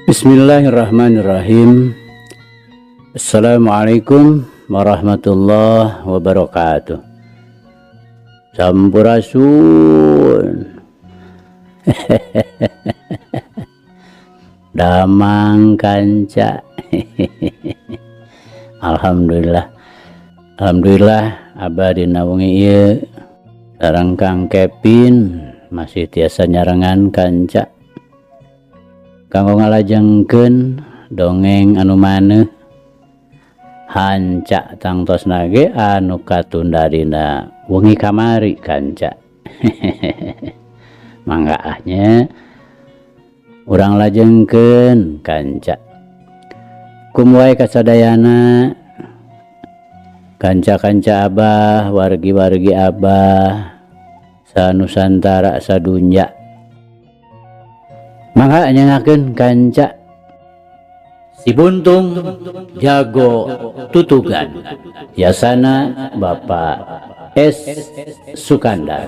Bismillahirrahmanirrahim. Assalamualaikum warahmatullahi wabarakatuh. Sampurasun. Damang kanca. Alhamdulillah. Alhamdulillah abadina wengi ieu sareng Kang Kevin masih tiasa nyarengan kanca kanggo ngalajengkeun dongeng anu maneuh hanca tangtosna ge anu katunda dina wengi kamari kanca. Mangga ahnya urang lajengkeun kanca. Kumwae kasadayana kanca-kanca Abah, wargi-wargi Abah sanusantara sadunya. Mangga nyangakeun kanca si Buntung jago tutugan. Yasana Bapak S. Sukandar.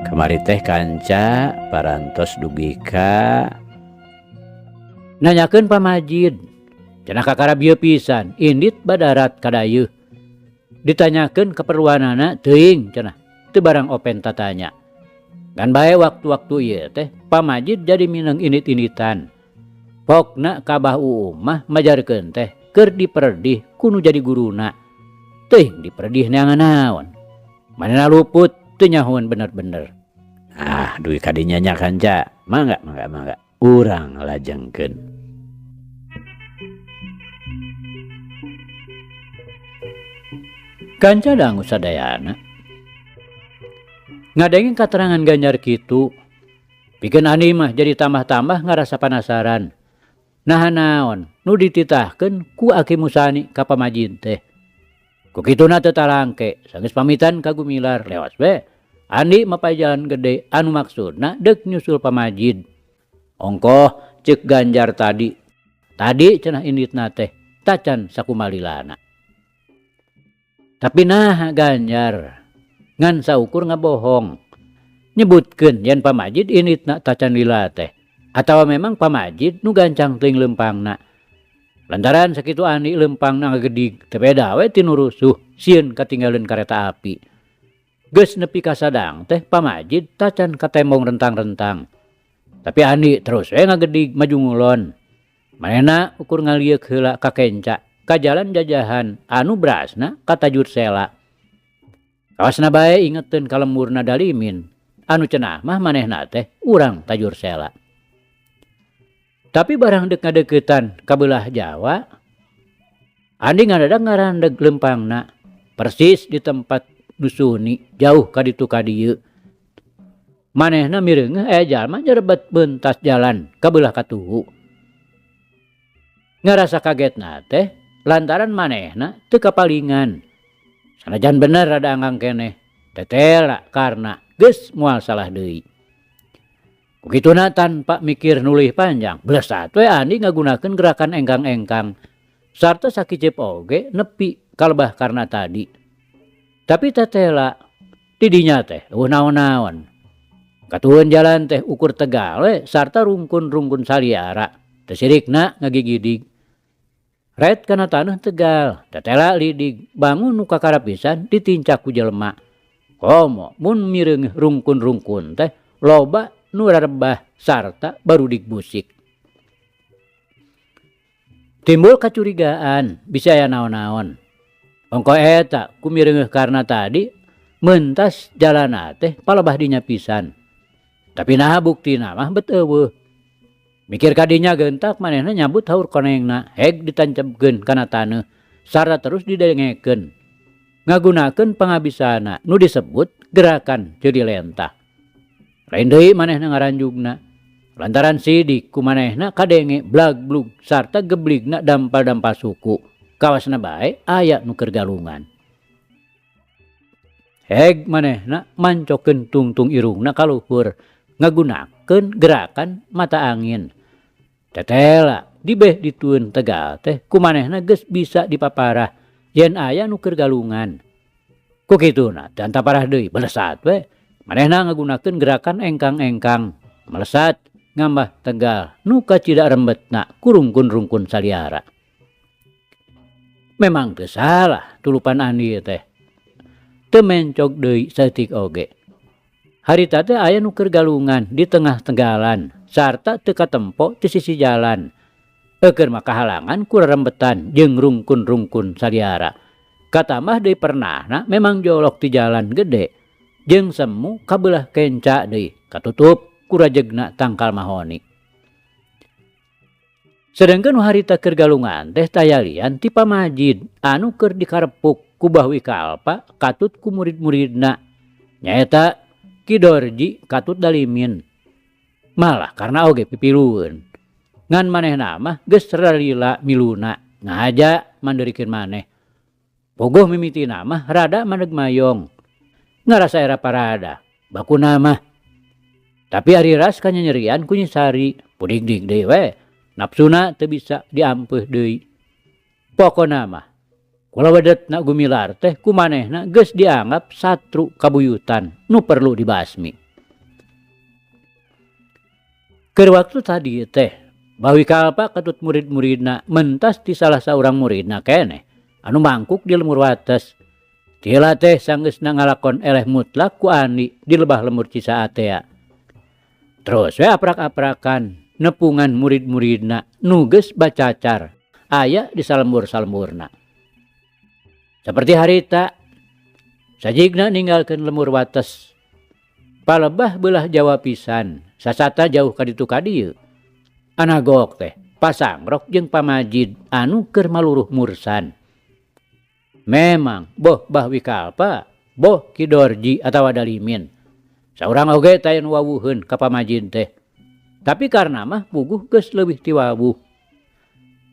Kamari teh kanca parantos dugi ka nanyakeun pamajid cenah kakarabieu pisan indit badarat kadayeuh ditanyakeun keperluanana teuing cenah teu barang open tatanya kan bae waktu-waktu ieu teh pamajid jadi mineng indit-inditan pokna kabah mah majarkeun teh keur diperdih kudu jadi guruna teuing diperdih neangan naon manehna luput teu nyahoan bener-bener. Duit kadinya nya kanca. Mangga. Urang lajengkeun. Kanca dangu sadayana. Ngadengin katerangan Ganjar kitu. Pikeun ani mah jadi tambah-tambah ngarasa penasaran. Naha naon nu dititahkeun ku Aki Musani ka pamajid teh. Ku kituna teu talangke sanggeus pamitan ka Gumilar lewas we. Andi mapajalan gede anu maksudna deuk nyusul pamajid. Ongkoh ceuk Ganjar tadi cenah inditna teh tacan sakumalilana. Tapi nah Ganjar ngan saukur ngabohong nyebutkeun yen pamajid inditna tacan lila teh atawa memang pamajid nu gancang teuing leumpangna. Lantaran sakitu Andi leumpangna ngagedig teu beda we ti nu rusuh sieun katinggaleun kareta api. Geus nepi ka sadang teh pamajid tacan katembong rentang-rentang. Tapi Andi terus we ngagedig maju ngulon. Manehna ukur ngalieuk heula ka kenca ka jalan jajahan anu berasna ka Tajur Sela. Kawasna bae ingeteun ka lemurna Dalimin anu cenah mah manehna teh urang Tajur Sela. Tapi barang deuk ngadeuketan ka beulah Jawa Andi ngadadak ngarandeg leumpangna persis di tempat Dusuni jauh ka ditu ka dieu. Manehna mireungeuh aya jalma nyerebet beuntas jalan ka beulah katuhu. Ngarasa kagetna teh lantaran manehna teu kapalingan. Sanajan bener rada anggang keneh, tetela karna geus moal salah deui. Kukituna tanpa mikir nulih panjang, blesat we Andi ngagunakeun gerakan engkang-engkang sarta sakicep oge nepi kalebah karna tadi. Tapi tetela didinya teh naon-naon. Katuhun jalan teh ukur tegal we sarta rungkun-rungkun saliara. Teu sirikna ngagigidig. Ret kana taneuh tegal, tetela lidig bangun nu kakara pisan ditincak ku jelema. Komo mun mireungeuh rungkun-rungkun teh loba nu rarebah sarta barudik busik. Timbul kacurigaan bisa aya naon-naon. Ongko eta kumireungeuh karna tadi mentas jalana teh palebah dinya pisan. Tapi naha buktina mah bet eueuh. Mikir kadinya gentak manehna nyabut haur konengna heg ditancepkeun kana taneuh sarta terus didengekeun. Ngagunakeun pangabisana nu disebut gerakan ceudi lentah. Lain deui manehna ngaranjugna. Lantaran sidik kumanehna kadenge blag-blug sarta gebligna dampal-dampal suku. Kawasna bae aya nu keur galungan. Heg manehna mancokeun tungtung irungna kaluhur ngagunakeun gerakan mata angin. Tetela dibeh ditueun tegal teh kumanehna geus bisa dipaparah yen aya nu keur galungan. Ku kituna teu anta parah deui balesat we. Manehna ngagunakeun gerakan engkang-engkang melesat ngambah tegal nu kacidak rembetna ku rungkun-rungkun saliara. Memang teu salah tulupan andi teh. Teu mencog deui saeutik oge. Harita teh aya nu keur galungan di tengah tegalan sarta teu katempo di sisi jalan. Eukeun mah kahalangan ku rerembetan jeung rungkun-rungkun saliara. Katambah deui pernahna memang jolok ti jalan gede jeung semu kabelah kenca deui katutup ku rajegna tangkal mahoni. Sedengkeun harita keur galungan teh tayalian ti pamajid anu keur dikarepuk ku Bahwi Kalpa katut ku murid-muridna nyaeta Ki Dorji katut Dalimin. Malah karena oge pipilueun ngan manehna mah geus ralila miluna ngahaja mandeurikeun maneh. Bogoh mimitina mah rada mandeg mayong ngarasa era parada bakuna mah. Tapi ari ras kanyanyerian ku Nyisari pudigdig deui we nafsuna teu bisa diampeuh deui. Pokona mah kulawedeutna gumilar teh ku manehna geus dianggap satru kabuyutan nu perlu dibasmi. Keur waktu tadi teh Bahwi Kalpa katut murid-muridna mentas ti salah saurang muridna keneh anu mangkuk di lemur wates. Tila teh sanggeusna ngalakon eleh mutlak ku Andi di lebah lemur Cisaat teh. Terus we aprak-aprakan nepungan murid-muridna nu geus bacacar aya di salembur-salemburna. Saperti harita sajigna ninggalkeun lemur wates. Palebah beulah Jawa pisan sasata jauh ka ditu ka dieu. Anagok teh pasangrok jeung pamajid anu keur maluruh mursan. Memang boh Bahwi Kalpa, boh Ki Dorji atawa Dalimin saurang oge tayen wawuheun ka pamajid teh. Tapi karna mah puguh geus leuwih ti wawuh.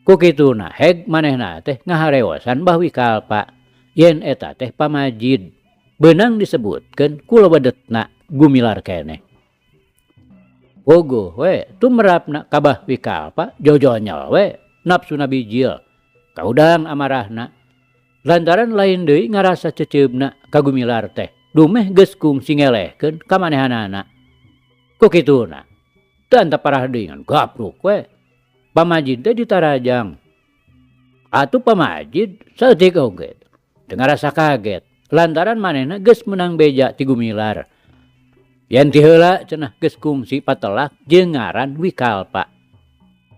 Ku kituna heg manehna teh ngahareosan Bahwi Kalpa yen eta teh pamajid beunang disebutkeun ku lewedeutna gumilar keneh. Puguh we tumrapna ka Bahwi Kalpa jojonyel we nafsuna bijil kaudang amarahna. Lantaran lain deui ngarasa ceceubna ka gumilar teh dumeh geus kungsi ngelehkeun ka manehanana. Ku kituna teu anta parah deui ngan gapluk we. Pamajid teh ditarajang. Atuh pamajid saeutik oge teu ngarasa kaget lantaran manehna geus meunang beja ti gumilar. Yen ti heula cenah geus kungsi patelak jeung ngaran Wikalpa.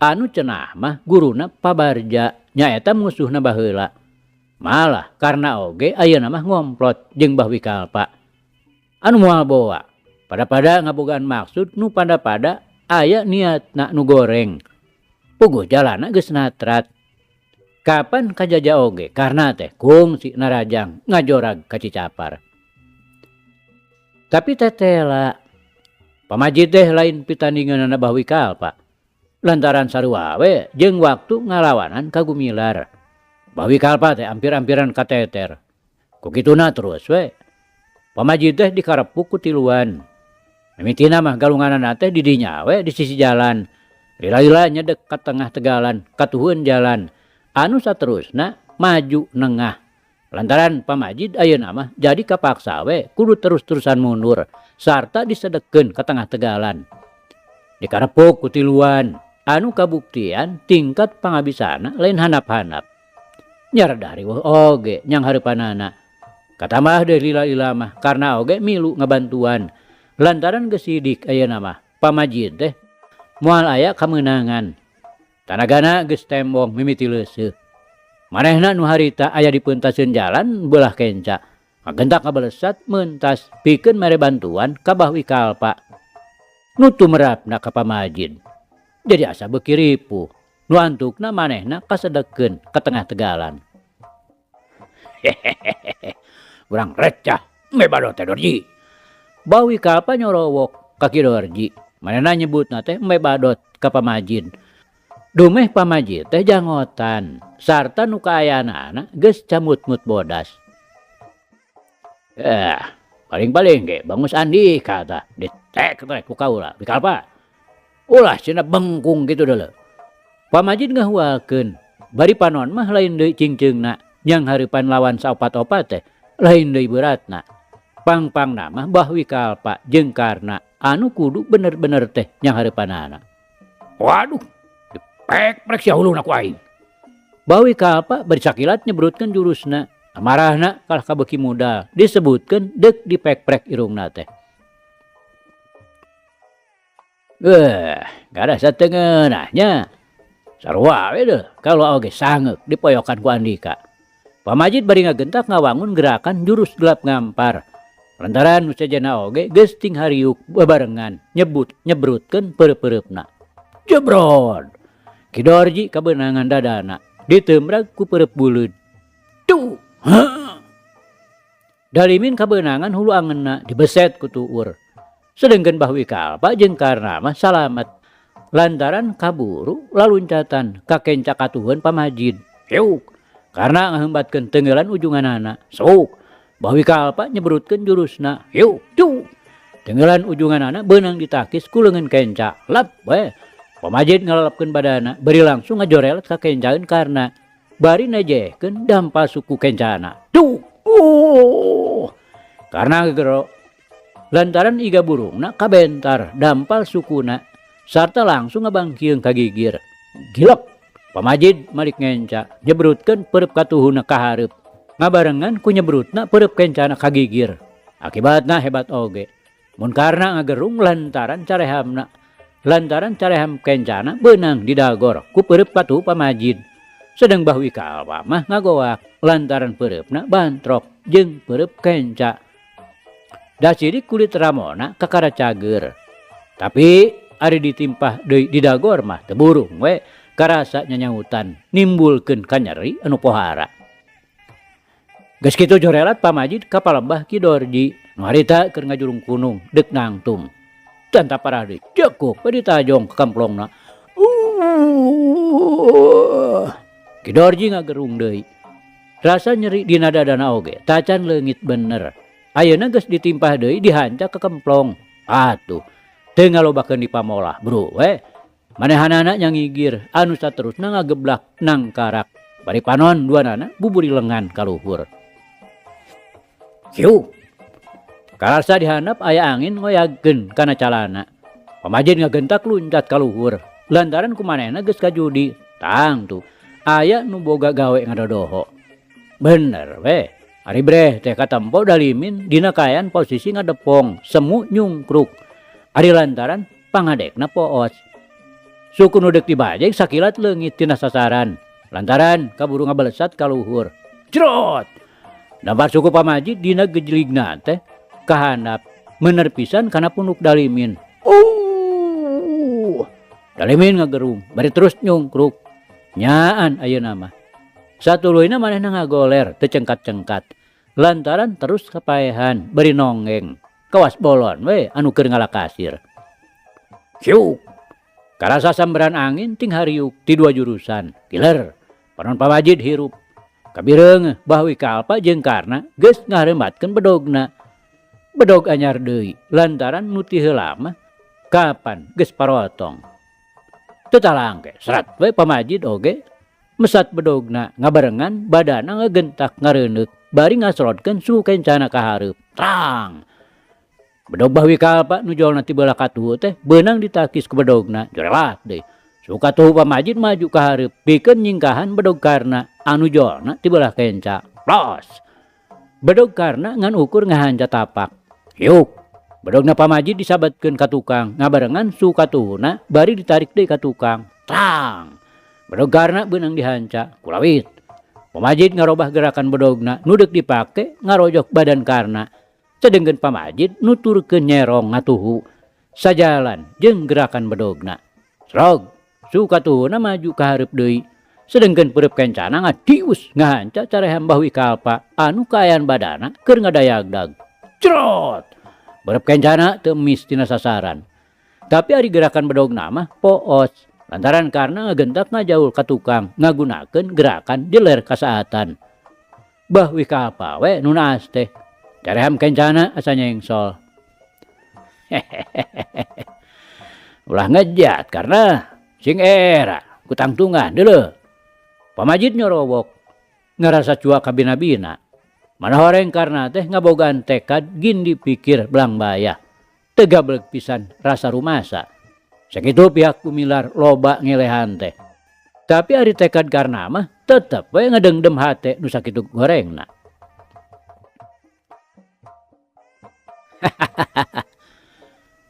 Anu cenah mah guruna Pabarja nyaeta musuhna baheula. Malah karena oge ayeuna mah ngomplot jeung Bahwi Kalpa. Anu moal boa pada-pada ngabogaan maksud nu pada-pada aya niatna nu goreng. Puguh jalana geus natrat. Kapan kajaja oge karna teh kungsi narajang ngajorag ka Cicapar. Tapi tetela pamajid teh lain pitandinganna Bahwi Kalpa. Lantaran sarua we jeung waktu ngalawanan ka gumilar. Bahwi Kalpa teh ampir-ampiran kateter. Ku kituna terus we. Pamajid teh dikarepuk ku tiluan. Mimitina mah galunganana teh di dinya we di sisi jalan. Lila-lila nyedek ka tengah tegalan, katuhun jalan. Anu saterusna maju nengah. Lantaran pamajid ayeuna mah jadi kapaksa we kudu terus-terusan mundur sarta disedekeun ka tengah tegalan. Dikarepuk ku tiluan. Anu kabuktian tingkat pangabisana lain handap-handap. Nyarada riweuh oge nyang hareupanana. Katambah deui lila-lila mah karna oge milu ngabantuan. Lantaran geus sidik ayeuna mah pamajid teh moal aya kameunangan. Tanagana geus tembong mimiti leuseuh. Manehna nu harita aya di peuntaseun jalan beulah kenca. Ngagentak kabalesat meuntas pikeun mere bantuan ka Bahwi Kalpa. Nu tumrapna ka pamajid. Jadi asa beuki ripuh. Nu antukna manehna kasedekeun ka tengah tegalan. Hehehe, urang recah, mebado teh Dorji. Bahwi Kalpa nyorowok ka Ki Dorji. Manehna nyebutna teh embe badot ka pamajid. Dumeh pamajid teh jangotan sarta nu kaayanaana geus camut-mut bodas. Paling-paling ge bangus Andika tah ditek teh ku kaula bikalpa. Ulah cenah bengkung kitu deuleu. Pamajid ngahuakeun, bari panon mah lain deui cingceungna, nyang hareupan lawan saopat-opat teh lain deui beratna. Pangpangna mah bahwi kalpa jeung karna anu kudu bener-bener teh nyang hareupanana. Waduh, dipek-prek sia uluna ku aing. Bahwi kalpa bari sakilat nyebrutkeun jurusna. Amarahna kalah kabeuki muda disebutkeun deuk dipek-prek irungna teh. Gak ada satengeunahnya. Sarua we deh kalau oge sangeuk dipoyokan ku Andika. Pamajid bari ngagentak ngawangun gerakan jurus gelap ngampar. Lantaran nu sejenna oge geus ting hariuk bebarengan nyebrutkeun peureup-peureupeuna. Jebrod. Ki Dorji kabeunangan dadana diteumrag ku peureup buleud. Tuh. Dalimin kabeunangan hulu angeunna dibeset ku tuur. Sedengkeun bahwi kalpa jeung karna mah salamet. Lantaran kaburu laluncatan ka kenca katuhun pamajid. Heuk, karena ngaheumbatkeun teungeulan ujunganana. Sok, bahwi kalpa nyebrutkeun jurusna. Heuk, tuh. Teungeulan ujunganana beunang ditakis ku leungeun kenca. Lap we. Pamajid ngalalapkeun badana, bari langsung ngajorelet ka kencaeun karna bari nejehkeun dampal suku kencana. Tuh. Karena gegero lantaran iga burungna kabentar dampal sukuna sarta langsung ngabangkieun ka gigir. Gilek, pamajid malik ngenca nyebrutkeun peureup katuhuna ka hareup. Ngabarengan ku nyebrutna peureup kencana ka gigir. Akibatna hebat oge. Mun karna ngagerung lantaran careham kencana beunang didagor ku peureup katuh pamajid. Sedang bahwi kalpa mah ngagoak lantaran peureupeuna bantrok jeung peureup kenca. Da sidik kulit ramona kakara cager. Tapi ari ditimpah deui didagor mah teu burung we karasa nyanyautan nimbulkeun kanyeri anu pohara. Geus kitu jorelat pamajid ka palembah Ki Dorji nu harita keur ngajurung kunung deuk nangtung. Tanta parah deui cekuk we ditajong ka kamplongna. Ki Dorji ngagerung deui. Rasa nyeri dina dadana oge tacan leungit bener. Ayeuna geus ditimpah deui dihancak ke kemplong. Atuh, teu ngalobakeun dipamolah, bro we. Manehanana nyangigir anu saterusna ngageblak nang karak. Bari panon duanana buburi lengan ka luhur. Hiu. Karasa dihandap aya angin ngoyagkeun kana calana. Pamajid ngagentak luncat ka luhur. Lantaran kumanehna geus kajudi. Tang tuh, aya nu boga gawe ngadodoho. Bener we. Ari breh teh katempo dalimin dina kaayaan posisi ngadepong semu nyungkruk. Ari lantaran pangadekna poos. Suku nu deuk dibajeg sakilat leungit tina sasaran. Lantaran kaburu ngabalesat ka luhur. Jrot. Dampar suku pamajid dina gejligna teh kahandap mener pisan kana punuk dalimin. Dalimin ngagerung bari terus nyungkruk. Nyaan ayeuna mah. Satuluyna manehna ngagoler teu cengkat-cengkat. Lantaran terus kapaehan beri nonggeng. Kawas bolon we anu keur ngalakasir. Hiuk. Karasa sambaran angin ting hariuk ti dua jurusan. Kiler. Panon pamajid hirup. Kabireung bahwi kalpa jeung karna geus ngaharembatkeun bedogna. Bedog anyar deui lantaran nu ti heula mah kapan geus parotong. Teu talangke serat we pamajid oge mesat bedogna ngabarengan badana ngagentak ngareuneup bari ngasrodkeun suku kencana ka hareup. Trang. Bedog bahwi kalpa nu jolna ti beula katuhu teh beunang ditakis ku bedogna. Jorelat deui. Suku katuhu pamajid maju ka hareup pikeun nyingkahan bedog karna anu jolna ti beula kenca. Plos. Bedog karna ngan ukur ngahanca tapak. Hiuk. Bedogna pamajid disabetkeun ka tukang ngabarengan suku katuhuna bari ditarik deui ka tukang. Trang. Bedog karna beunang dihanca. Kulawit. Pamajid ngarobah gerakan bedogna nu deuk dipake ngarojok badan karna. Sedengkeun pamajid nuturkeun nyerong ngatuhu sajalan jeung gerakan bedogna. Srog, suku katuhuna maju ka hareup deui. Sedengkeun peureup kencana ngadius ngahanca careham bahwi kalpa anu kaayaan badana keur ngadayagdag. Crot. Peureup kencana teu emis tina sasaran. Tapi ari gerakan bedog nama poos. Lantaran karena ngagentak ngajaul ka tukang ngagunakeun gerakan di ler kasaatan. Bah wika apa we nu naas teh. Careham kencana asa nyengsol. Ulah ngejat karena sing era kutangtungan deuleu. Pamajid nyorowok ngerasa cuak ka bina-bina. Mana horeng karena teh ngabogaan tekad gin dipikir belang baya. Tegablek pisan rasa rumasa. Sakitu pihak kumilar loba ngelehan teh. Tapi ari tekad karena mah tetep we ngedengdem hate nu sakitu gorengna.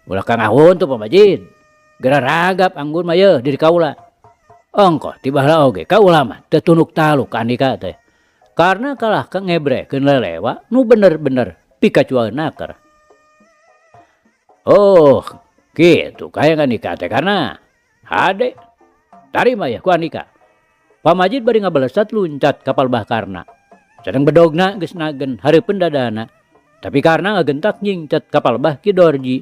Ulah kang ahun tuh pamajid. Gera ragap anggun mah yeuh diri kaula. Ongko tibahla oge kaula mah teu tunuk taluk ka andika teh. Karena kalah ka ngebrekeun lelewa nu bener-bener pikacuaeun naker. Oh, gitu kaya Andika teh karena hade tarima ya ku Andika. Pamajid bari ngabalesat luncat kapal bahkarna. Sedang bedogna geus nagen hareupeun dadana. Tapi karena ngagentak nyingcat kapal bah Ki Dorji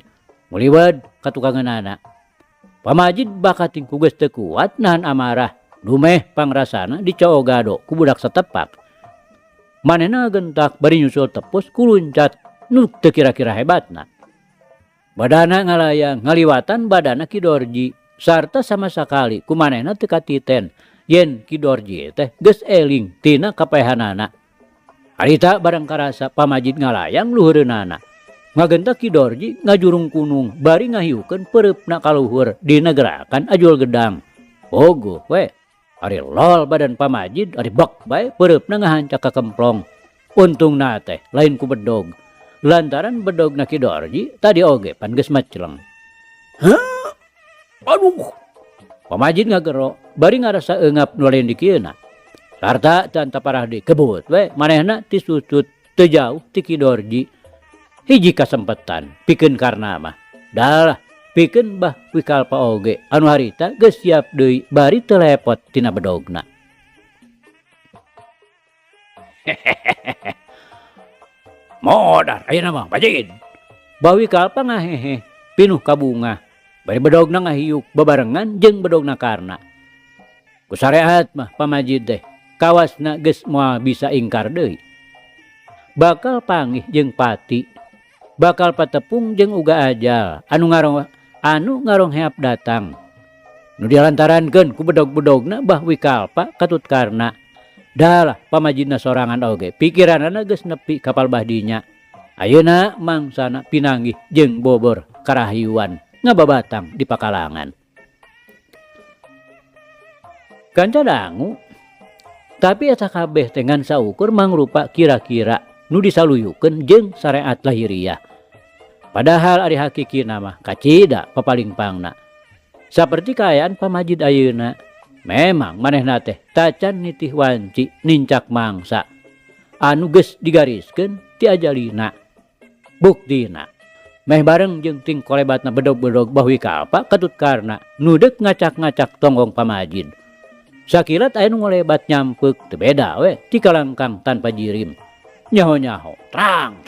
muliwed ka tukangeunana. Pamajid bakating ku geus teu kuat nahan amarah dumeh pangrasana dicoogado ku budak satepak. Manehna ngagentak bari nyusul tepus ku luncat nu teu kira-kira hebatna. Badana ngalayang ngaliwatan badana Ki Dorji sarta sama sakali ku manehna teu katiten yen Ki Dorji teh geus eling tina kapaehanana. Harita barang karasa pamajid ngalayang luhureunana. Ngagentak Ki Dorji ngajurung kunung bari ngahiukeun peureupna kaluhur dina gerakan ajul gedang. Ogo we ari lol badan pamajid ari bek bae peureupna ngahancak ka kemplong. Untungna teh lain ku bedog. Lantaran bedogna Ki Dorji tadi oge pan geus macleng. Hah? Aduh. Pamajid ngagero bari ngarasa eungap nu lain dikieuna. Sarta tanta parah di kebut we manehna ti susut teu jauh ti Ki Dorji. Hiji kasempetan pikeun karna mah. Dah pikeun bah wikalpa oge anu harita geus siap deui bari teu lepot tina bedogna. Modar ayeuna mah Pajid. Bawi kalpa ngahehe pinuh kabunga. Bari bedogna ngahiuk bebarengan jeung bedogna karna. Ku sareat mah pamajid teh kawasna geus moal bisa ingkar deui. Bakal panggih jeung pati. Bakal patepung jeung uga ajal anu ngarong heap datang. Nu dilantarankeun ku bedog-bedogna bah wikalpa katut karna. Dalah pamajidna sorangan oge pikiranna geus nepi kapal bahdinya. Ayeuna mangsana pinanggih jeung bobor karahiuan ngababatang di pakalangan. Kanca dangu. Tapi eta kabeh teh ngan saukur mangrupa kira-kira nu disaluyukeun jeung syariat lahiriah. Padahal ari hakikina mah kacida papalingpangna. Saperti kaayaan pamajid ayeuna. Memang manehna teh tacan nitih wanci nincak mangsa anu geus digariskeun ti ajalina. Buktina meh bareng jeung ting kolebatna bedog-bedog bahwi kalpa katut karna nu deuk ngacak-ngacak tonggong pamajid. Sakilat aya nu ngolebat nyampeuk teu beda we ti kalangkang tanpa jirim. Nyaho-nyaho, trang,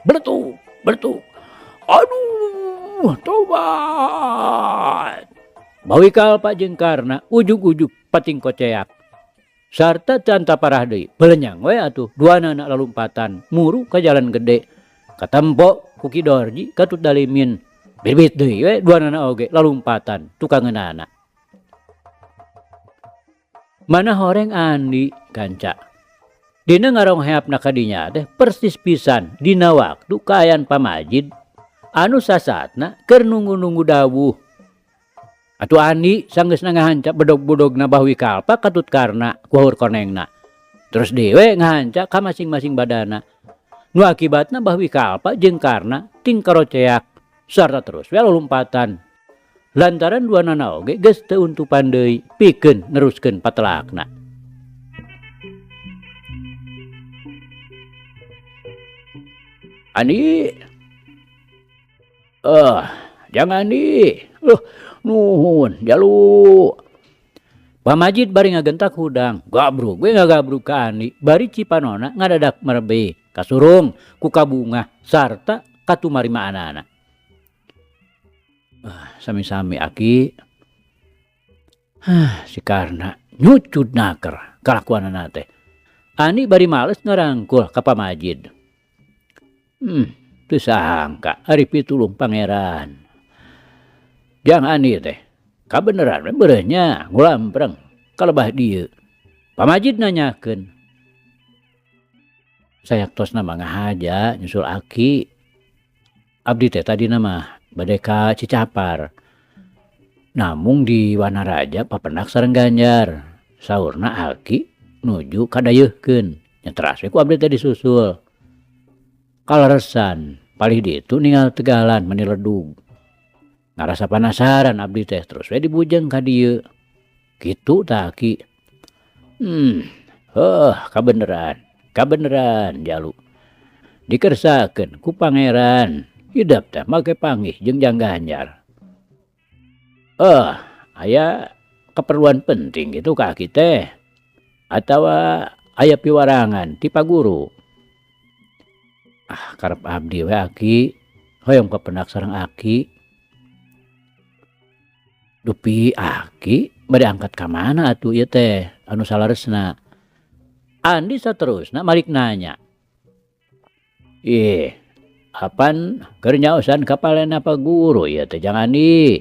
beletuk. Aduh, tobat. Bawi kalpa jeung karna ujug-ujug pating koceak. Sarta tanta parah deui belenyang we atuh duanana lalumpatan muru ka jalan gede. Katempo ku Ki Dorji katut dalimin. Birbit deui we duanana oge lalumpatan tukangeunana. Mana horeng Andi kanca. Dina ngarongheapna ka dinya teh persis pisan dina waktu kaayaan pamajid anu sasaatna keur nunggu-nunggu dawuh. Atuh Andi sanggeusna ngahancak bedog-bedogna bahwi kalpa katut karna kuhur konengna. Terus dewe ngahancak ka masing-masing badana. Nu akibatna bahwi kalpa jeung karna ting karoceak sarta terus we lompatan. Lantaran duanana oge geus teu untupan deui pikeun neruskeun patelakna. Andi. Jangan di. Nuhun, jalu. Pamajid bari ngagentak hudang. Gabruk, gue ngagabruk ka Andi. Bari cipanona ngadadak merbe. Kasurung, ku kabunga, sarta katumarima anak-anak. Sami-sami Aki. Si Karna nyucud naker kalakuanana teh. Ani bari males ngarangkul ka pamajid. Teu sangka ari pitulung pangeran. Jang Ani teh kabeneran we beureuh nya ngulampreng kalebah dieu. Pamajid nanyakeun. Sayaktosna mah ngahaja nyusul Aki. Abdi teh tadina mah bade ka Cicapar. Namung di Wanaraja papendak sareng Ganjar. Saurna Aki nuju kadayeuhkeun. Nyetras we ku abdi teh disusul. Kaleresan palih ditu ninggal tegalan meni ledug. Ngarasa panasaran abdi teh terus we dibujeng ka dieu. Kitu tah Aki. Kabeneran jalu. Dikersakeun ku pangeran. Hidap teh make panggih jeung Jang Ganjar. Aya keperluan penting gitu ka Aki teh. Atawa aya piwarangan ti Paguru. Karep abdi we Aki. Hoyong kapendak sareng Aki. Dupi Aki bade angkat ka mana atuh ieu teh anu salaresna. Andi saterusna malik nanya. Apan keur nyaosan ka palena Paguru ieu teh Jang Andi.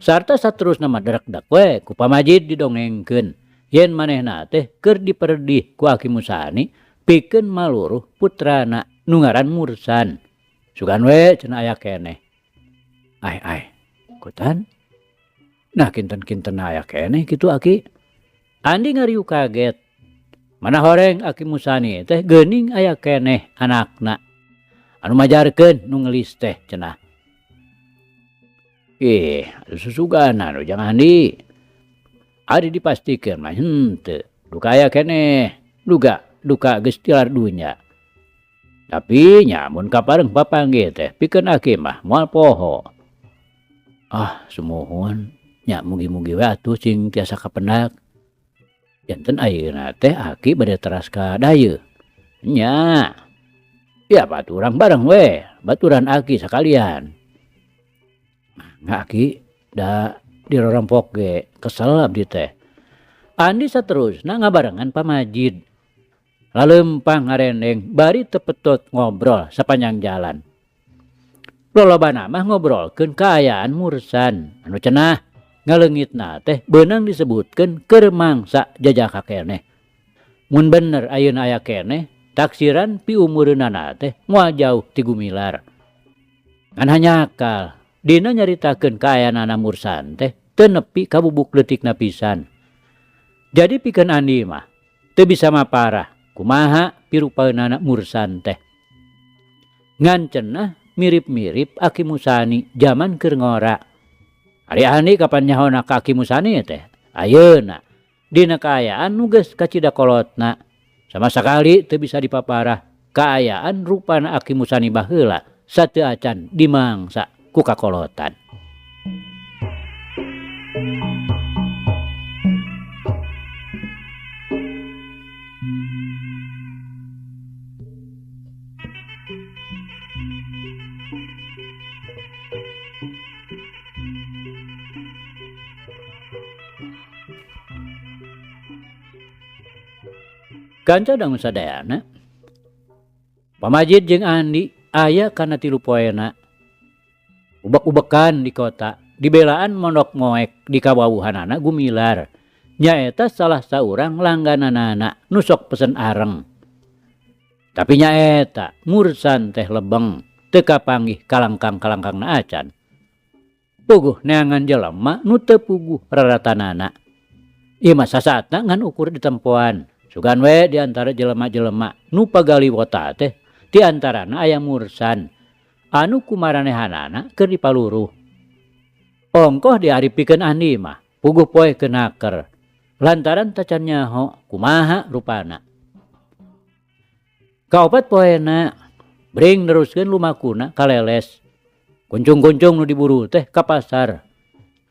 Sarta saterusna mah derek-dek we ku pamajid didongengkeun yen manehna teh keur diperdih ku Aki Musani pikeun maluruh putrana nu ngaran Mursan. Sugan we cenah aya keneh. Ai kutan. Nah kinten-kinten aya keneh kitu Aki. Andi ngariuk kaget. Mana horeng Aki Musani teh geuning aya keneh anakna. Anu majarkeun nu ngelis teh cenah. Susugana nu Jang Andi. Ari dipastikeun mah henteu. Duka aya keneh. Duka geus tilar dunya. Tapi nya mun kapareng papanggih teh pikeun Aki mah moal poho. Sumuhun. Nya mugi-mugi we atuh cing tiasa kapendak. Janten ayeuna teh Aki bade teras ka dayeuh. Nya. Ya baturang bareng we. Baturan Aki sakalian. Aki da dirorompok ge kesel abdi teh. Andi saterusna ngabarengan pamajid. Laleumpang ngarendeng bari tepetot ngobrol sapanjang jalan. Lolobana mah ngobrolkeun kaayaan Mursan. Anu cenah ngaleungitna teh beunang disebutkeun keur mangsa jajaka keneh. Mun bener ayeuna aya keneh, taksiran piumureunana teh moal jauh ti Gumilar. Ngan hanyakal dina nyaritakeun kaayaanana Mursan teh teu nepi ka bubuk leutikna pisan. Jadi pikeun Andi mah teu bisa maparah kumaha pirupaeunana Mursan teh. Ngan cenah mirip-mirip Aki Musani jaman keur ngora. Ari Andi kapan nyahona ka Aki Musani teh? Ayeuna dina kaayaan nu geus kacidakolotna. Sama sakali teu bisa dipaparah kaayaan rupana Aki Musani baheula sateu acan dimangsa ku kakolotan. Kanca dangu sadayana. Pamajid jeung Andi aya kana 3 poena. Ubek-ubekan di kota, dibelaan mondok moek di kawawuhanana Gumilar. Nyaeta salah saurang langgananana nu sok pesen areng. Tapi nyaeta Mursan teh lebeng, teu kapanggih kalangkang-kalangkangna acan. Puguh neangan jelema nu teu puguh raratanana. Ieu mah sasaatna ngan ukur ditempoan. Sugan we di antara jelema-jelema nu pagaliwota teh di antarana aya Mursan. Anu kumaranehanana keur dipaluruh. Ongkoh diaripikeun Andi mah puguh poe keunaker. Lantaran tacan nyaho kumaha rupana. Kaopat poena bring neruskeun lumakuna kaleles. Kuncung-kuncung nu diburu teh ka pasar.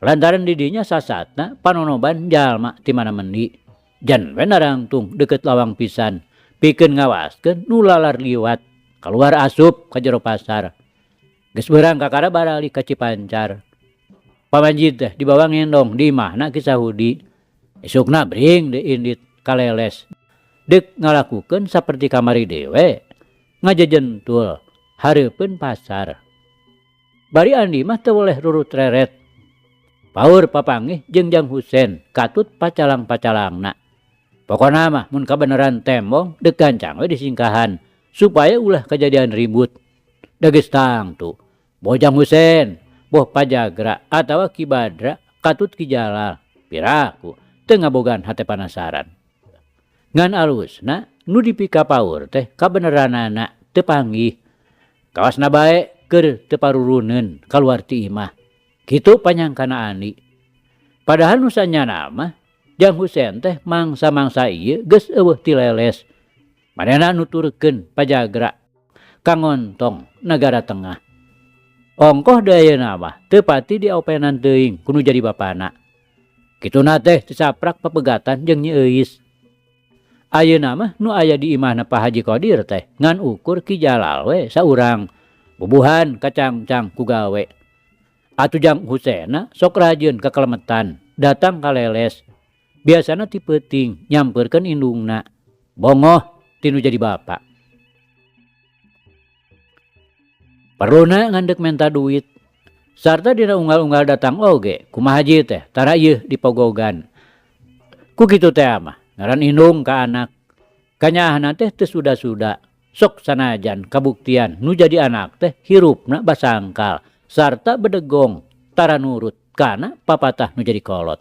Lantaran di dinya sasatna panonoban jalma ti mana mendi. Jan we narangtung deukeut lawang pisan. Pikeun ngawaskeun nu lalar liwat keluar asup ka jero pasar. Geus beurang kakara barali ka Cipancar. pamajid teh dibawa ngendong di imahna ki Sahudi. Esukna bring deui indit kaleles. Dek ngalakukeun saperti kamari dewe, ngajejentul hareupeun pasar. Bari Andi mah teu boleh rurut reret. Paur papanggih jeung Jang Husen katut pacalang-pacalangna. Pokona mah mun kabeneran tembong dek gancang we disingkahan supaya ulah kejadian ribut. Da geus tangtu boh Jang Husen, boh Pajagra atawa Ki Badra katut Ki Jalal piraku teu ngabogaan hate panasaran. Ngan alusna nu dipika paur teh kabeneranana teu panggih. Kawasna bae keur teu paruruneun kaluar ti imah. Kitu panyangkana Andi. Padahal nu sanyana mah Jang Husen teh mangsa-mangsa ieu geus eueuh ti leles. Manehna nuturkeun Pajagra kangontong Negara Tengah. Ongkoh deui ayeuna mah teu pati diopenan teuing ku nu jadi bapana. Kituna teh teu saprak papegatan jeung Nyi Euis. Ayeuna mah nu aya di imahna Pak Haji Qodir teh ngan ukur Ki Jalal we saurang bubuhan kacangcang ku gawe. Atuh Jang Husena sok rajieun kakelemetan datang ka leles. Biasana ti peuting nyampeurkeun indungna. Bongoh ti nu jadi bapa. Perluna ngandek menta duit. Sarta dina unggal-unggal datang oge kumaha haji teh tara ieu dipogogan. Ku kitu teh mah ngaran indung ka anak. Kanyaahna teh teu suda-suda. Sok sanajan kabuktian nu jadi anak teh hirupna basangkal sarta bedegong tara nurut kana papatah nu jadi kolot.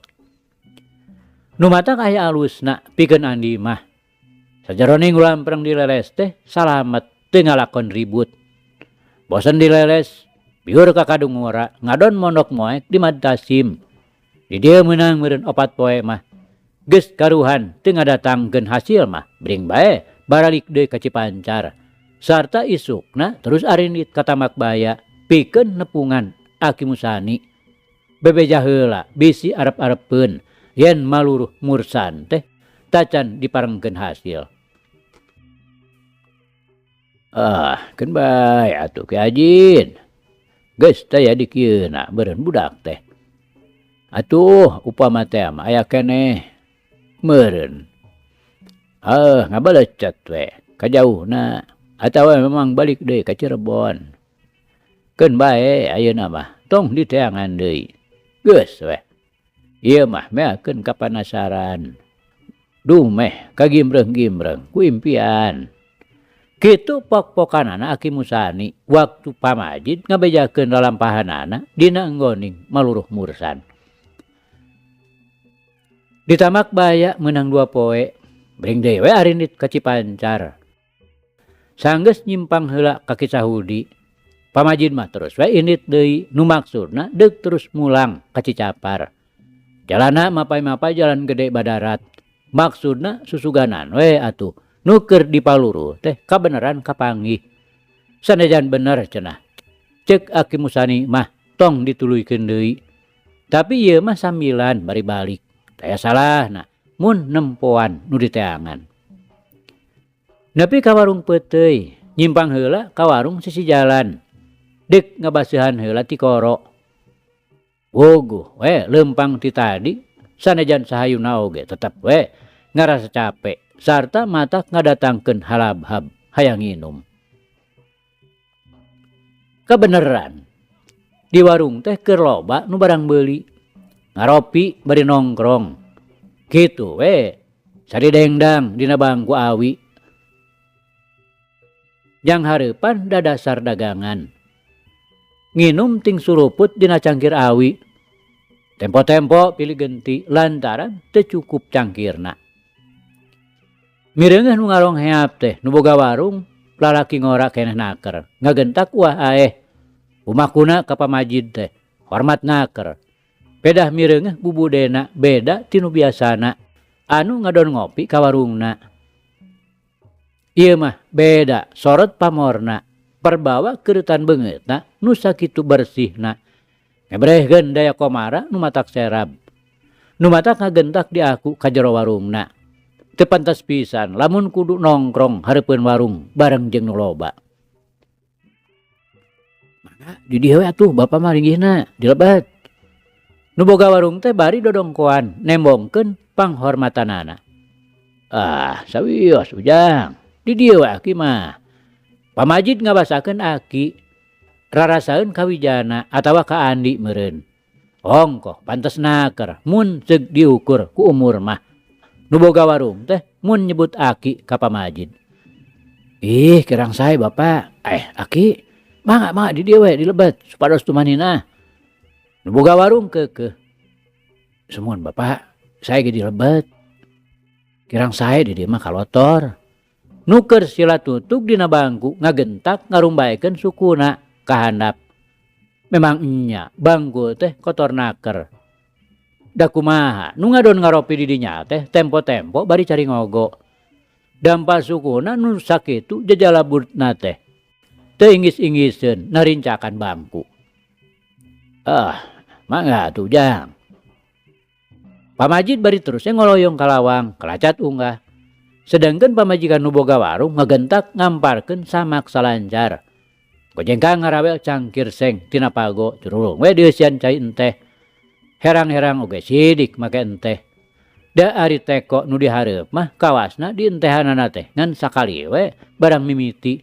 Nu matak aya alusna pikeun Andi mah. Sajaroning ulam perang di leles teh salamet teu ngalakon ribut. Bosen di leles biur ka Kadungora ngadon mondok moek di Madtasim. Di dieu meunang meureun 4 poe mah geus karuhan teu ngadatangkeun hasil mah bring bae baralik deui ka Cipancar. Sarta isukna terus arindit ka Tamakbaya pikeun nepungan Aki Musani. Bebeja heula bisi arep-arepeun yen maluruh mursan teh tacan diparengkeun hasil. Keun bae atuh Ki Ajin. Geus teh ya dikieuna beureun budak teh. Atuh upama teh mah aya keneh meureun. Ngabalecet we ka jauhna atawa memang balik deui ka Cirebon. Keun bae ayeuna mah tong diteangan deui. Geus we. Ieu mah meakeun kapanasaran. Duh meh kagimreng-gimreng ku impian. Kitu pok-pokanana Aki Musani waktu pamajid ngabejakeun lalampahanana dina enggoning maluruh mursan. Di Tamakbaya meunang 2 poe bring deui we arindit ka Cipancar. Sanggeus nyimpang heula ka Ki Sahudi. Pamajid mah terus we indit deui nu maksudna deuk terus mulang ka Cicapar. Jalanna mapai-mapai jalan gede Badarat. Maksudna susuganan we atuh. Nu keur dipaluru teh kabeneran kapanggih. Sanajan bener cenah. Ceuk Aki Musani mah tong dituluykeun deui. Tapi ieu mah sambilan bari balik. Taya salahna mun nempoan nu diteangan. Nepi ka warung peuteuy, nyimpang heula ka warung sisi jalan. Deuk ngabaseuhan heula ti koro. Woguh we leumpang ti tadi sanajan sahayuna oge tetep we ngarasa capek. Sarta matak ngadatangkeun halabhab hayang nginum. Kabeneran di warung teh keur loba nu barang beuli. Ngaropi bari nongkrong. Kitu we sadidengdang dina bangku awi. Jang hareupan da dasar dagangan. Nginum ting suruput dina cangkir awi. Tempo-tempo pilih genti lantaran teu cukup cangkirna. Mireungeuh nu ngarong heap teh nu boga warung lalaki ngora keneh naker ngagentak wah aeh umakuna ka pamajid teh hormat naker pedah mireungeuh bubudena beda ti nu biasana anu ngadon ngopi ka warungna. Ieu mah beda sorot pamorna perbawa keurutan beungeutna nu sakitu bersihna ngebrehkeun daya komara nu matak serab nu matak ngagentak di aku ka jero warungna. Teu pantes pisan lamun kudu nongkrong hareupeun warung bareng jeung nu loba. Mangga di dieu we atuh bapa mah ringgihna dilebat. Nu boga warung teh bari dodongkoan nembongkeun panghormatanana. Sawios Ujang. Di dieu we Aki mah. Pamajid ngabasakeun Aki rarasaeun kawijana atawa ka Andi meureun. Ongkoh pantes naker mun ceuk diukur ku umur mah. Nu boga warung teh mun nyebut Aki ka Pamajid. Ih kirang sae Bapak. Aki mangga di dieu we dilebet supados tumanina. Nu boga warung keukeuh. Sumuhun Bapak, saya ge dilebet. Kirang sae di dieu mah kalotor. Nuker sila tutug dina bangku ngagentak ngarumbaekeun sukuna ka handap. Memang nya bangku teh kotor naker. Da kumaha nu ngadon ngaropi di dinya teh tempo-tempo bari cari ngogo. Dampa sukuna nu sakitu jajalabutna teh teu inggis-inggiseun narincakan bangku. Mangga atuh Jang. Pamajid bari terusnya ngoloyong ka lawang kelacat unggah. Sedangkan pamajikan nu boga warung ngagentak ngamparkeun samak salancar. Gojengkang ngarawel cangkir seng tina pago curulung we dieusian cai enteh. Herang-herang oge sidik make enteh. Da ari teko nu dihareup mah kawasna dientehanana teh ngan sakali we barang mimiti.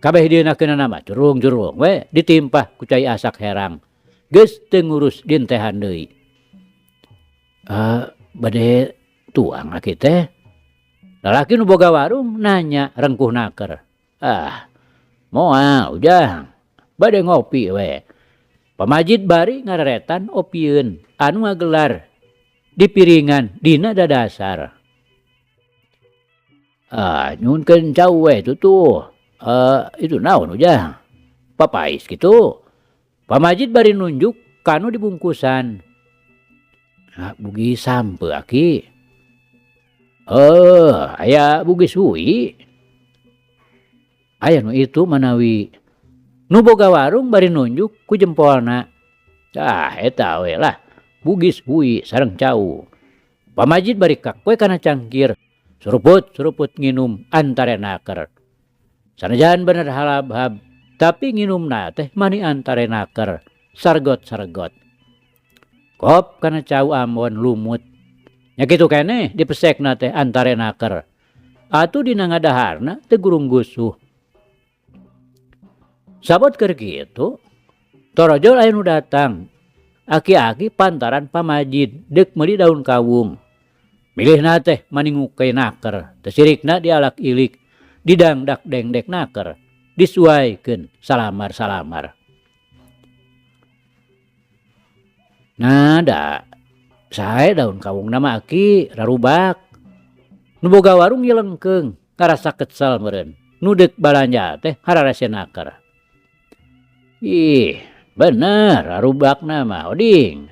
Kabeh dienakeunana mah curung-curung we ditimpah ku cai asak herang. Geus teu ngurus dientehan deui. Bade tuang Aki teh. Lalaki nu boga warung nanya rengkuh naker. Moal Ujang. Bade ngopi we. Pamajid bari ngareretan opieun anu ngagelar di piringan dina dadasar. Nyunkeun cau we tutu. Itu naon Ujang? Papais gitu. Pamajid bari nunjuk kanu dibungkusan. Bugi sampe Aki. Aya bugis hui. Aya nu itu manawi. Nu boga warung bari nunjuk ku jempolna. Eta we lah. Bugis hui sareng cau. Pamajid bari kakwe kana cangkir. Suruput nginum antare naker. Sanajan bener halab-hab. Tapi nginumna teh mani antare naker. Sargot-sargot. Kop kana cau ambon lumut. Nya kitu keneh dipesekna teh antare naker. Atuh dina ngadaharna teh gurung gusuh. Sabot keur kitu, torojol aya nu datang. Aki-aki pantaran Pamajid deuk meuli daun kawung. Milihna teh maningukei naker, teu sirikna dialak ilik, didangdak dengdek naker, disuaikeun salamar-salamar. Nada sae daun kawung nama Aki rarubak. Nu boga warung nyelengkeung ngarasa kesel meureun. Nu deuk balanja teh hararese naker. Ih, bener rarubakna mah oding.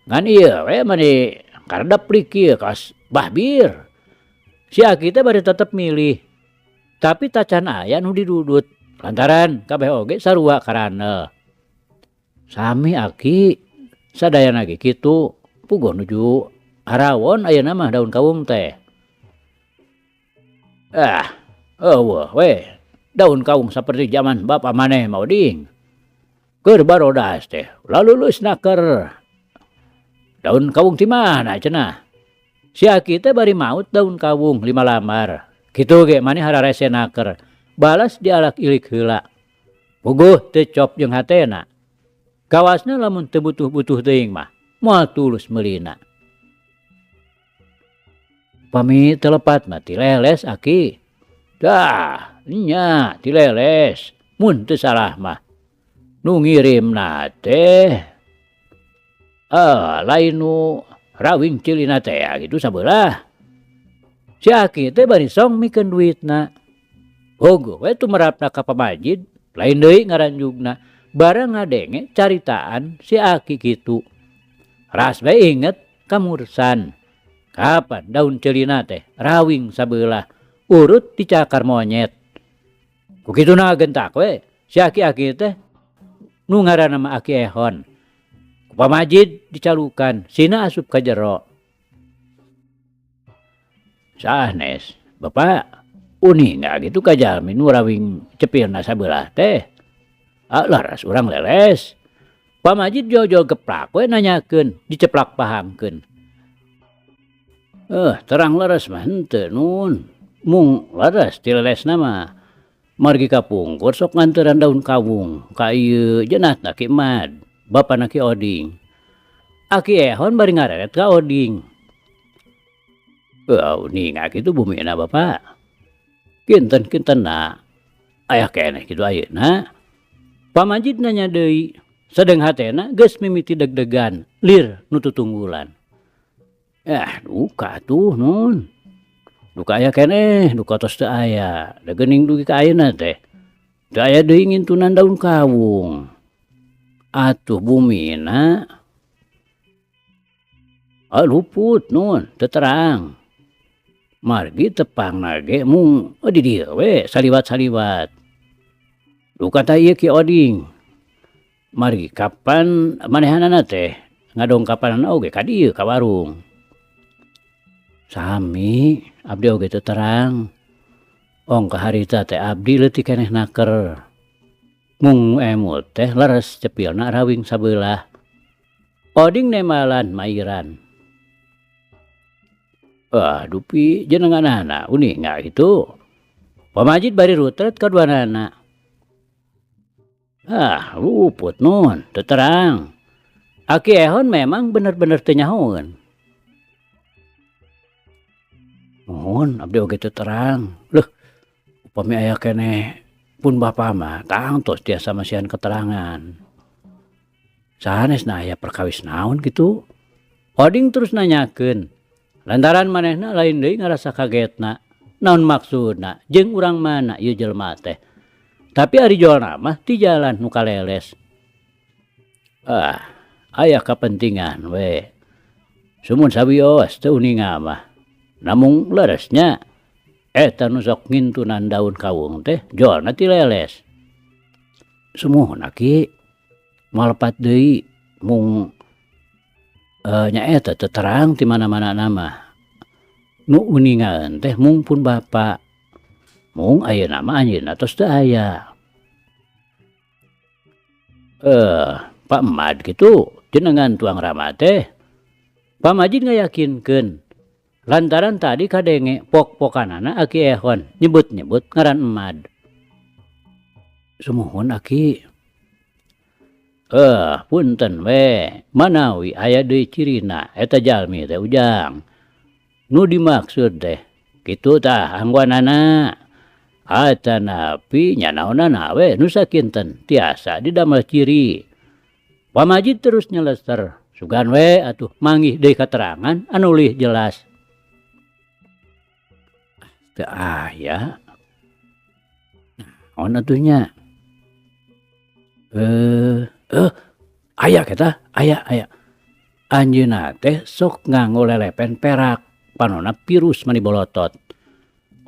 Ngan ieu we mani karedep lik ieu kas bahbir. Si Aki teh bari tetep milih. Tapi tacan aya nu didudut lantaran kabeh oge sarua karanel. Sami Aki sadayana ge kitu. Puguh nuju harawon ayeuna mah daun kawung teh. Eueuh we. Daun kawung saperti zaman bapa maneh mah oding. Keur barodas teh. Lalu leus naker. Daun kawung ti mana cenah? Si Aki teh bari maut daun kawung 5 lamar. Kitu ge maneh hararese naker. Balas dialak ilik heula. Puguh teu cop jeung hatena. Kawasna lamun teu butuh-butuh teuing mah moal tulus meulina. Pami telepat mah ti leles Aki. Nya ti leles. Mun teu salah mah. Nu ngirimna teh lain nu rawing cilina teh gitu sabelah. Si Aki teh bari song mikeun duitna. Bogo we tumerapna ka Pamajid, lain deui ngaranjugna. Barang ngadenge caritaan si Aki kitu. Ras bae inget kamursan. Kapan daun celina teh rawing sabelah urut dicakar monyet. Ku kituna gentak we si Aki teh nu ngaranna mah Aki Ehon. Ku Pamajid dicalukan sina asup ka jero. Sanes, Bapak uning gitu ka jalmi nu rawing cepilna sabelah teh. Laras urang leles. Pamajid jojo geplak we nanyakeun, diceplak pahamkeun. Terang leres mah henteu nun. Mung leres ti lelesna mah. Margi kapungkur sok nganteran daun kawung ka ieu jeunatna Ki Mad, bapana Ki Oding. Aki Ehon bari ngareret ka Oding. Uning kitu bumina Bapak. Kinten-kintenna aya keneh kitu ayeuna. Pamajid nanya deui, sedeng hatena geus mimiti deg-degan, lir nu tutunggulan. Duka tuh nun. Duka aya keneh, duka tos teu aya. Da geuning dugi ka ayeuna teh. Teu aya deui ngintunan daun kawung. Atuh bumina luput nun, teu terang. Margi tepangna ge mung di dieu we saliwat-saliwat. Duka tah ieu Ki Oding. Margi kapan manehanana teh ngadongkapanana oge ka dieu ka warung. Sami, abdi oge teu terang. Ong kaharita teh abdi leutik keneh naker. Mung emut teh leres cepilna rawing sabelah. Oding nemalan mairan. Dupi jenenganana uning itu. Pamajid bari rutret kaduanana. Luput nun, teu terang. Aki Ehon memang bener-bener teu nyahoeun. Nuhun, abdi oge teu terang. Leuh, upami aya keneh pun Bapa mah tang tos tiasa masihan keterangan. Sanesna aya perkawis naon kitu? Oding terus nanyakeun. Lantaran manehna lain deui ngarasa kagetna. Naon maksudna? Jeung urang mana ieu jelema teh? Tapi ari jolna mah ti jalan nu kaleles. Aya kapentingan we. Sumun sawios teu uninga mah. Namung leresnya eta nu sok ngintunan daun kawung teh jolna ti leles. Sumuhun Ki malepat deui mung nyaeta teu terang ti mana-mana nama. Nu uningaeun teh mung pun Bapa. Mung ayeuna mah anjeunna tos teu aya. Pak Mad kitu jenengan tuang rama teh. Pamajid ngayakinkeun. Lantaran tadi kadenge pok-pokanana Aki Ehon nyebut-nyebut ngaran Mad. Sumuhun Aki. Punten we, manawi aya deui cirina eta jalmi teh ujang. Nu dimaksud teh kitu tah angguanana. Atanapi nyanaonana we nu sakinten tiasa didamel ciri. Pamajid terus nyelester. Sugan we atuh manggih deui katerangan anu leuwih jelas. Teu aya. Naon atuh nya? Aya kata, aya. Anjeunna teh sok nganggo lelepen perak, panonna pirus mani bolotot.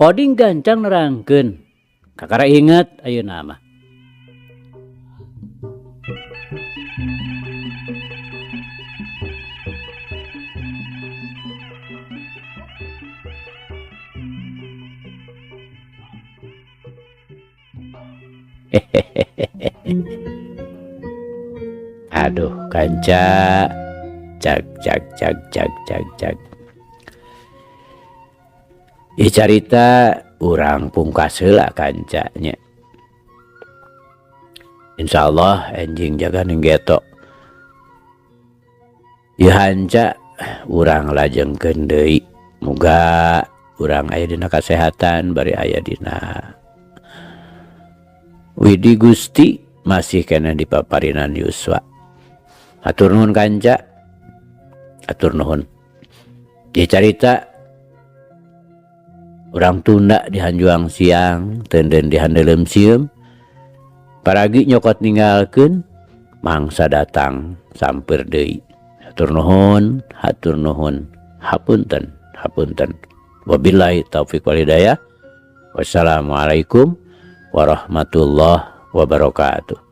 Oding gancang nerangkeun. Kakara inget ayeuna mah. Aduh kanca, cak. Carita urang pungkas heula kanca nya. Insyaallah enjing jaga ninggeto. Ieu hanca urang lajengkeun deui. Muga urang aya dina kasehatan bari aya dina Widi Gusti masih kena dipaparinan yuswa. Atur nuhun kanca. Atur nuhun. Ieu carita urang tunda di Hanjuang siang, tenden di handelem sieum. Paragi nyokot ninggalkeun, mangsa datang sampeur deui. Hatur nuhun, hapunten. Wabillahi taufik wal hidayah. Wassalamualaikum warahmatullahi wabarakatuh.